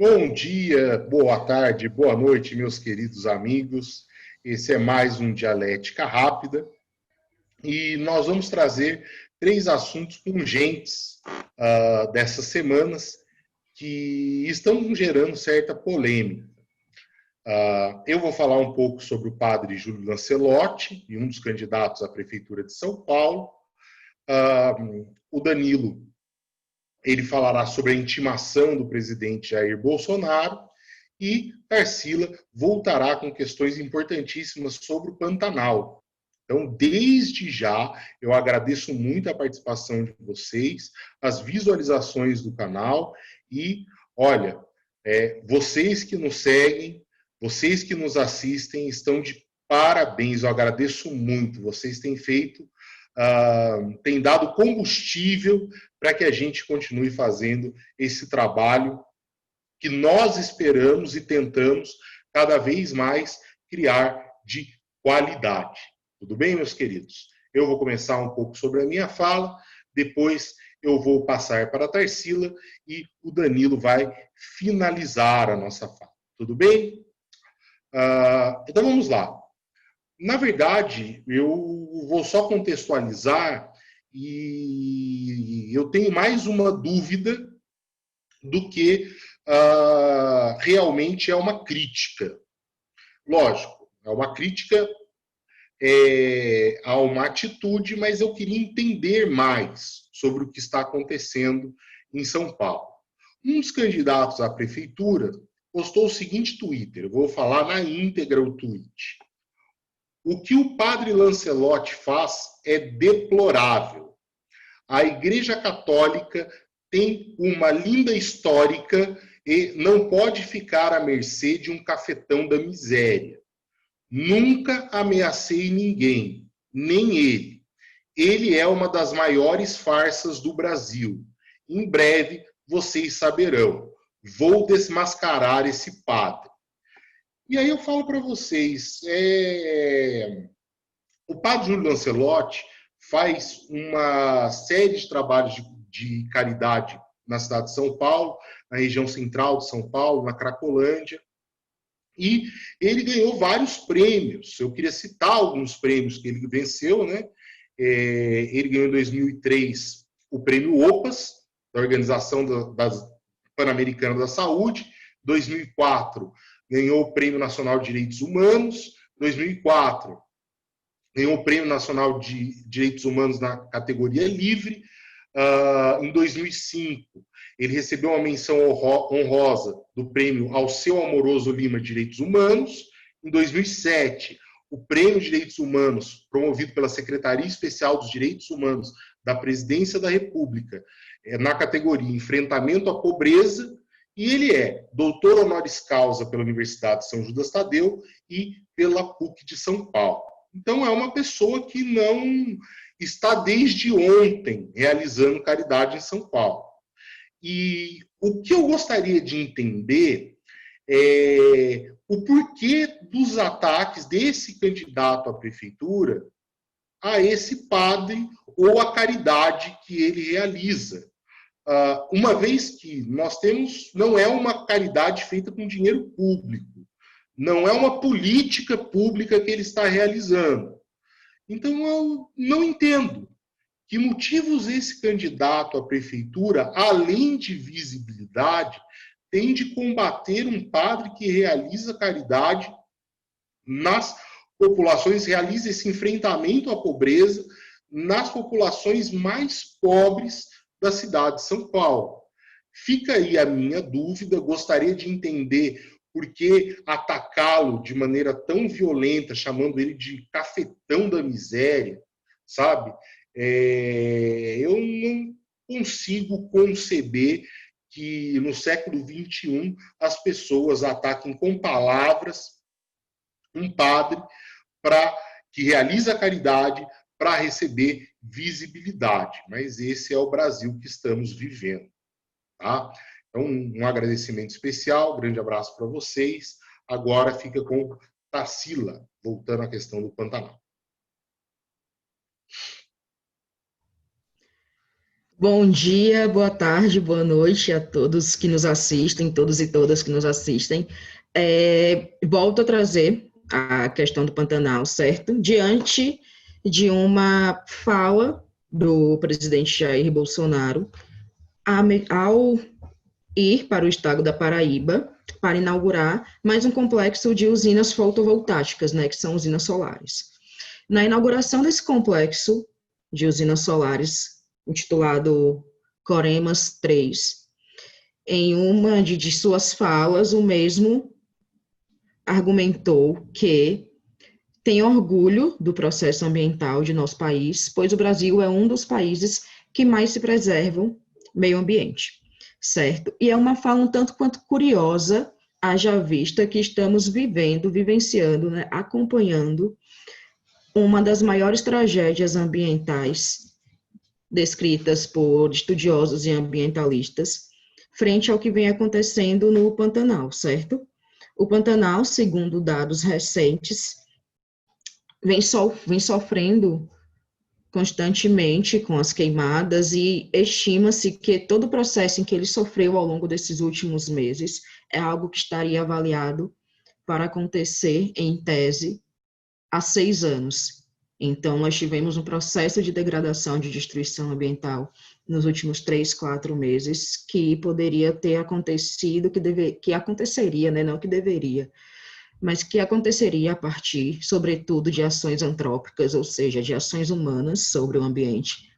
Bom dia, boa tarde, boa noite, meus queridos amigos. Esse é mais um Dialética Rápida e nós vamos trazer três assuntos pungentes dessas semanas que estão gerando certa polêmica. Eu vou falar um pouco sobre o padre Júlio Lancelotti, e um dos candidatos à Prefeitura de São Paulo. O Danilo, ele falará sobre a intimação do presidente Jair Bolsonaro, e Tarsila voltará com questões importantíssimas sobre o Pantanal. Então, desde já, eu agradeço muito a participação de vocês, as visualizações do canal e, olha, vocês que nos seguem, vocês que nos assistem, estão de parabéns, eu agradeço muito. Vocês têm feito, têm dado combustível para que a gente continue fazendo esse trabalho que nós esperamos e tentamos cada vez mais criar de qualidade. Tudo bem, meus queridos? Eu vou começar um pouco sobre a minha fala, depois eu vou passar para a Tarsila e o Danilo vai finalizar a nossa fala. Tudo bem? Então vamos lá. Na verdade, eu vou só contextualizar e eu tenho mais uma dúvida do que realmente é uma crítica. Lógico, é uma crítica a uma atitude, mas eu queria entender mais sobre o que está acontecendo em São Paulo. Um dos candidatos à prefeitura postou o seguinte Twitter, eu vou falar na íntegra o tweet. O que o padre Lancelotti faz é deplorável. A Igreja Católica tem uma linda histórica e não pode ficar à mercê de um cafetão da miséria. Nunca ameacei ninguém, nem ele. Ele é uma das maiores farsas do Brasil. Em breve, vocês saberão. Vou desmascarar esse padre. E aí eu falo para vocês, o padre Júlio Lancelotti faz uma série de trabalhos de caridade na cidade de São Paulo, na região central de São Paulo, na Cracolândia, e ele ganhou vários prêmios. Eu queria citar alguns prêmios que ele venceu, né? Ele ganhou em 2003 o prêmio OPAS, da Organização Pan-Americana da Saúde. 2004 ganhou o Prêmio Nacional de Direitos Humanos. 2004 ganhou o Prêmio Nacional de Direitos Humanos na categoria livre. Em 2005, ele recebeu uma menção honrosa do Prêmio Alceu Amoroso Lima de Direitos Humanos. Em 2007, o Prêmio de Direitos Humanos, promovido pela Secretaria Especial dos Direitos Humanos da Presidência da República, na categoria Enfrentamento à Pobreza, e ele é doutor honoris causa pela Universidade de São Judas Tadeu e pela PUC de São Paulo. Então, é uma pessoa que não está desde ontem realizando caridade em São Paulo. E o que eu gostaria de entender é o porquê dos ataques desse candidato à prefeitura a esse padre ou a caridade que ele realiza. Uma vez que nós temos, não é uma caridade feita com dinheiro público, não é uma política pública que ele está realizando. Então, eu não entendo que motivos esse candidato à prefeitura, além de visibilidade, tem de combater um padre que realiza caridade nas populações, realiza esse enfrentamento à pobreza nas populações mais pobres da cidade de São Paulo. Fica aí a minha dúvida, gostaria de entender por que atacá-lo de maneira tão violenta, chamando ele de cafetão da miséria, sabe? Eu não consigo conceber que no século XXI as pessoas ataquem com palavras um padre que realiza caridade para receber visibilidade. Mas esse é o Brasil que estamos vivendo. Tá? Então, um agradecimento especial, um grande abraço para vocês. Agora fica com Tarsila, voltando à questão do Pantanal. Bom dia, boa tarde, boa noite a todos que nos assistem, todos e todas que nos assistem. Volto a trazer a questão do Pantanal, certo? Diante de uma fala do presidente Jair Bolsonaro ao ir para o estado da Paraíba para inaugurar mais um complexo de usinas fotovoltaicas, né, que são usinas solares. Na inauguração desse complexo de usinas solares, intitulado Coremas 3, em uma de suas falas, o mesmo argumentou que tem orgulho do processo ambiental de nosso país, pois o Brasil é um dos países que mais se preservam meio ambiente, certo? E é uma fala um tanto quanto curiosa, haja vista que estamos vivenciando, né, acompanhando uma das maiores tragédias ambientais descritas por estudiosos e ambientalistas, frente ao que vem acontecendo no Pantanal, certo? O Pantanal, segundo dados recentes, vem sofrendo constantemente com as queimadas e estima-se que todo o processo em que ele sofreu ao longo desses últimos meses é algo que estaria avaliado para acontecer, em tese, há 6 anos. Então, nós tivemos um processo de degradação, de destruição ambiental nos últimos 3, 4 meses, que poderia ter acontecido, que aconteceria, né? Não que deveria, mas que aconteceria a partir, sobretudo, de ações antrópicas, ou seja, de ações humanas sobre o ambiente,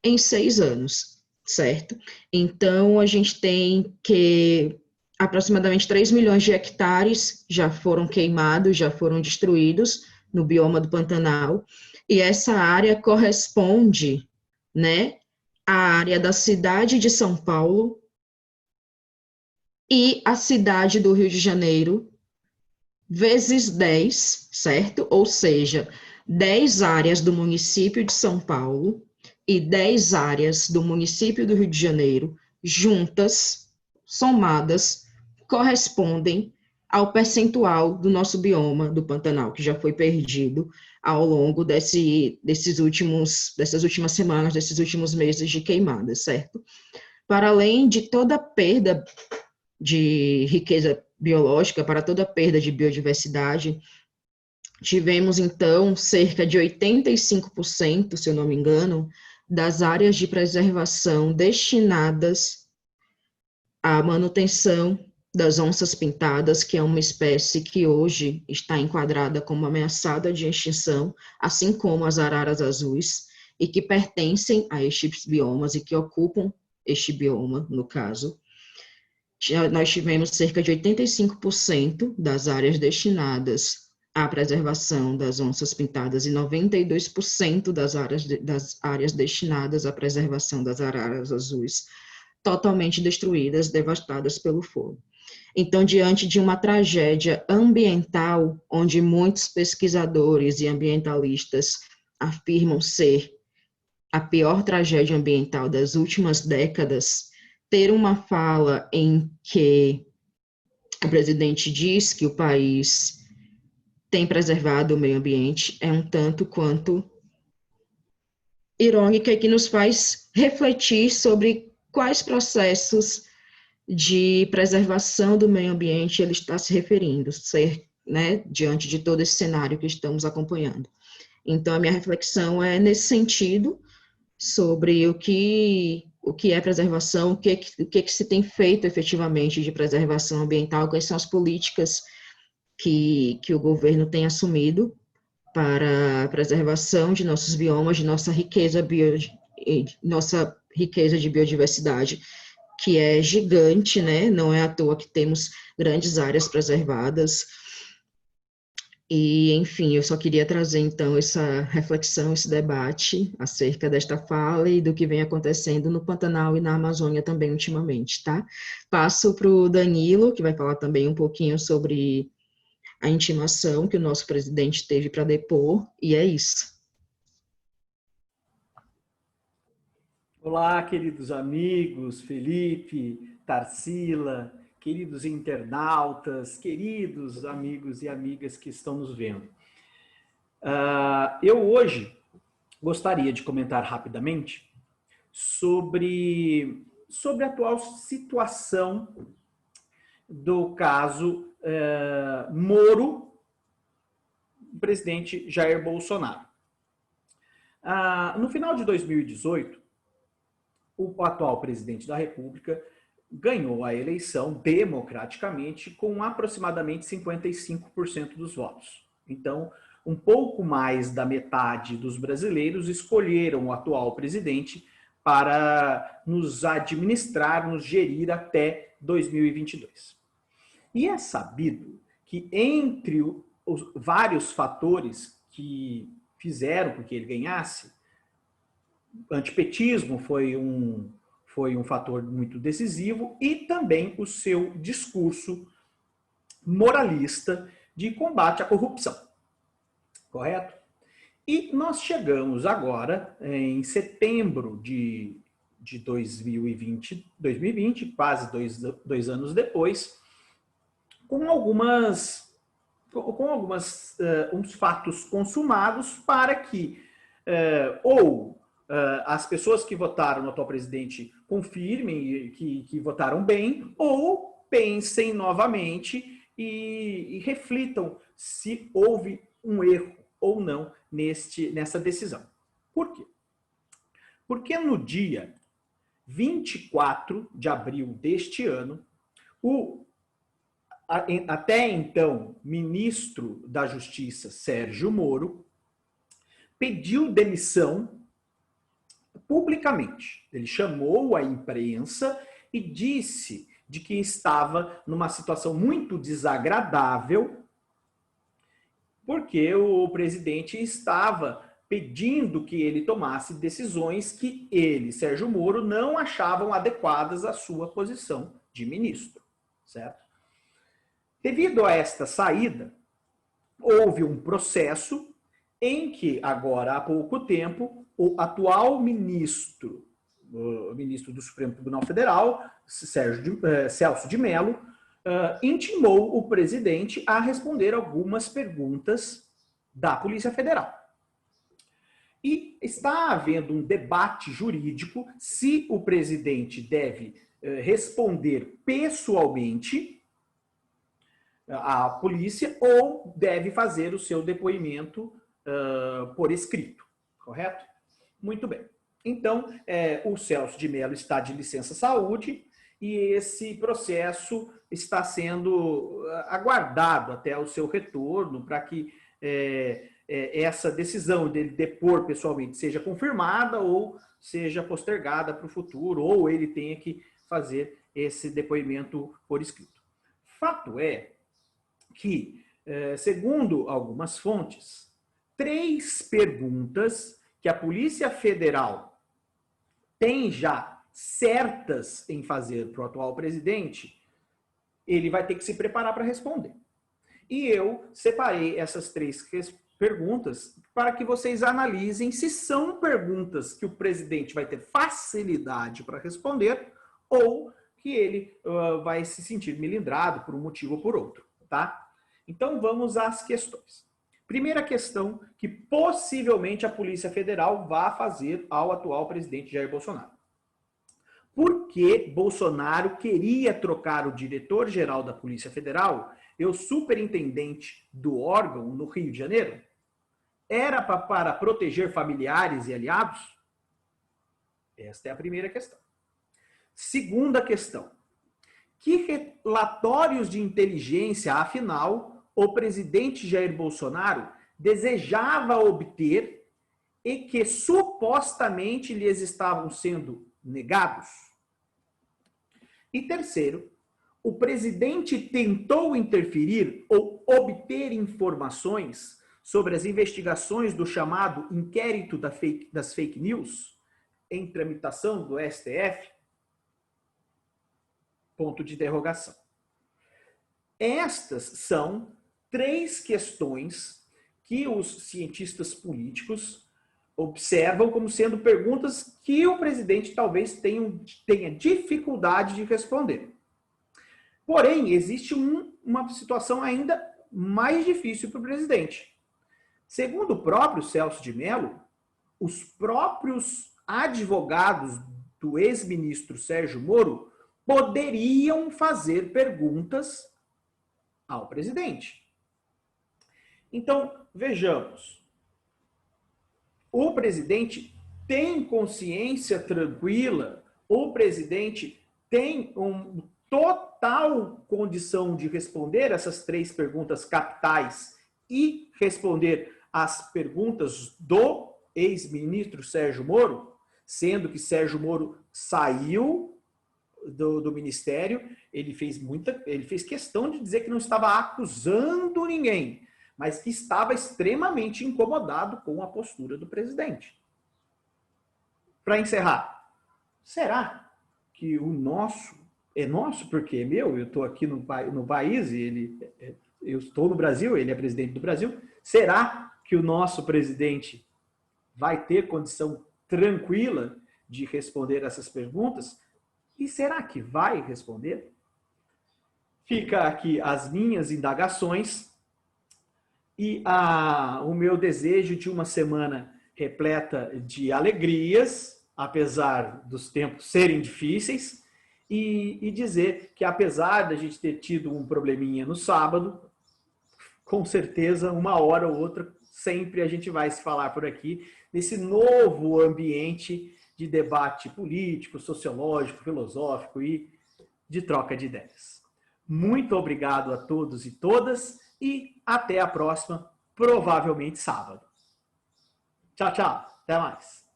em 6 anos, certo? Então, a gente tem que aproximadamente 3 milhões de hectares já foram queimados, já foram destruídos no bioma do Pantanal, e essa área corresponde, né, à área da cidade de São Paulo e a cidade do Rio de Janeiro, vezes 10, certo? Ou seja, 10 áreas do município de São Paulo e 10 áreas do município do Rio de Janeiro, juntas, somadas, correspondem ao percentual do nosso bioma do Pantanal, que já foi perdido ao longo dessas últimas semanas, desses últimos meses de queimadas, certo? Para além de toda a perda de riqueza biológica, para toda a perda de biodiversidade, tivemos, então, cerca de 85%, se eu não me engano, das áreas de preservação destinadas à manutenção das onças pintadas, que é uma espécie que hoje está enquadrada como ameaçada de extinção, assim como as araras azuis, e que pertencem a estes biomas e que ocupam este bioma, no caso. Nós tivemos cerca de 85% das áreas destinadas à preservação das onças pintadas e 92% das áreas destinadas à preservação das araras azuis totalmente destruídas, devastadas pelo fogo. Então, diante de uma tragédia ambiental, onde muitos pesquisadores e ambientalistas afirmam ser a pior tragédia ambiental das últimas décadas, ter uma fala em que o presidente diz que o país tem preservado o meio ambiente é um tanto quanto irônica e que nos faz refletir sobre quais processos de preservação do meio ambiente ele está se referindo, né, diante de todo esse cenário que estamos acompanhando. Então, a minha reflexão é nesse sentido, sobre o que é preservação, o que se tem feito efetivamente de preservação ambiental, quais são as políticas que o governo tem assumido para a preservação de nossos biomas, de nossa riqueza de biodiversidade, que é gigante, né? Não é à toa que temos grandes áreas preservadas. E, enfim, eu só queria trazer, então, essa reflexão, esse debate acerca desta fala e do que vem acontecendo no Pantanal e na Amazônia também ultimamente, tá? Passo para o Danilo, que vai falar também um pouquinho sobre a intimação que o nosso presidente teve para depor, e é isso. Olá, queridos amigos, Felipe, Tarsila, queridos internautas, queridos amigos e amigas que estão nos vendo. Eu hoje gostaria de comentar rapidamente sobre a atual situação do caso Moro, presidente Jair Bolsonaro. No final de 2018, o atual presidente da República ganhou a eleição democraticamente com aproximadamente 55% dos votos. Então, um pouco mais da metade dos brasileiros escolheram o atual presidente para nos administrar, nos gerir até 2022. E é sabido que entre os vários fatores que fizeram com que ele ganhasse, antipetismo foi um fator muito decisivo e também o seu discurso moralista de combate à corrupção. Correto? E nós chegamos agora, em setembro de 2020, quase dois anos depois, com uns fatos consumados para que as pessoas que votaram no atual presidente confirmem que votaram bem, ou pensem novamente e reflitam se houve um erro ou não nessa decisão. Por quê? Porque no dia 24 de abril deste ano, o até então ministro da Justiça, Sérgio Moro, pediu demissão publicamente. Ele chamou a imprensa e disse de que estava numa situação muito desagradável porque o presidente estava pedindo que ele tomasse decisões que ele, Sérgio Moro, não achavam adequadas à sua posição de ministro, certo? Devido a esta saída, houve um processo em que, agora há pouco tempo, o atual ministro, o ministro do Supremo Tribunal Federal, Celso de Mello, intimou o presidente a responder algumas perguntas da Polícia Federal. E está havendo um debate jurídico se o presidente deve responder pessoalmente à polícia ou deve fazer o seu depoimento por escrito, correto? Muito bem. Então, o Celso de Mello está de licença-saúde e esse processo está sendo aguardado até o seu retorno para que essa decisão dele depor pessoalmente seja confirmada ou seja postergada para o futuro, ou ele tenha que fazer esse depoimento por escrito. Fato é que, segundo algumas fontes, 3 perguntas que a Polícia Federal tem já certas em fazer para o atual presidente, ele vai ter que se preparar para responder. E eu separei essas 3 perguntas para que vocês analisem se são perguntas que o presidente vai ter facilidade para responder ou que ele vai se sentir melindrado por um motivo ou por outro, tá? Então vamos às questões. Primeira questão que possivelmente a Polícia Federal vá fazer ao atual presidente Jair Bolsonaro. Por que Bolsonaro queria trocar o diretor-geral da Polícia Federal e o superintendente do órgão no Rio de Janeiro? Era para proteger familiares e aliados? Esta é a primeira questão. Segunda questão. Que relatórios de inteligência, afinal, o presidente Jair Bolsonaro desejava obter e que supostamente lhes estavam sendo negados? E terceiro, o presidente tentou interferir ou obter informações sobre as investigações do chamado inquérito das fake news em tramitação do STF? Ponto de interrogação. Estas são 3 questões que os cientistas políticos observam como sendo perguntas que o presidente talvez tenha dificuldade de responder. Porém, existe uma situação ainda mais difícil para o presidente. Segundo o próprio Celso de Mello, os próprios advogados do ex-ministro Sérgio Moro poderiam fazer perguntas ao presidente. Então, vejamos. O presidente tem consciência tranquila, o presidente tem uma total condição de responder essas 3 perguntas capitais e responder as perguntas do ex-ministro Sérgio Moro, sendo que Sérgio Moro saiu do ministério, ele fez questão de dizer que não estava acusando ninguém, mas que estava extremamente incomodado com a postura do presidente. Para encerrar, será que o nosso, é nosso porque é meu, eu estou aqui no país, eu estou no Brasil, ele é presidente do Brasil, será que o nosso presidente vai ter condição tranquila de responder essas perguntas? E será que vai responder? Fica aqui as minhas indagações e o meu desejo de uma semana repleta de alegrias, apesar dos tempos serem difíceis, e dizer que apesar da gente ter tido um probleminha no sábado, com certeza, uma hora ou outra, sempre a gente vai se falar por aqui, nesse novo ambiente de debate político, sociológico, filosófico e de troca de ideias. Muito obrigado a todos e todas e até a próxima, provavelmente sábado. Tchau, tchau. Até mais.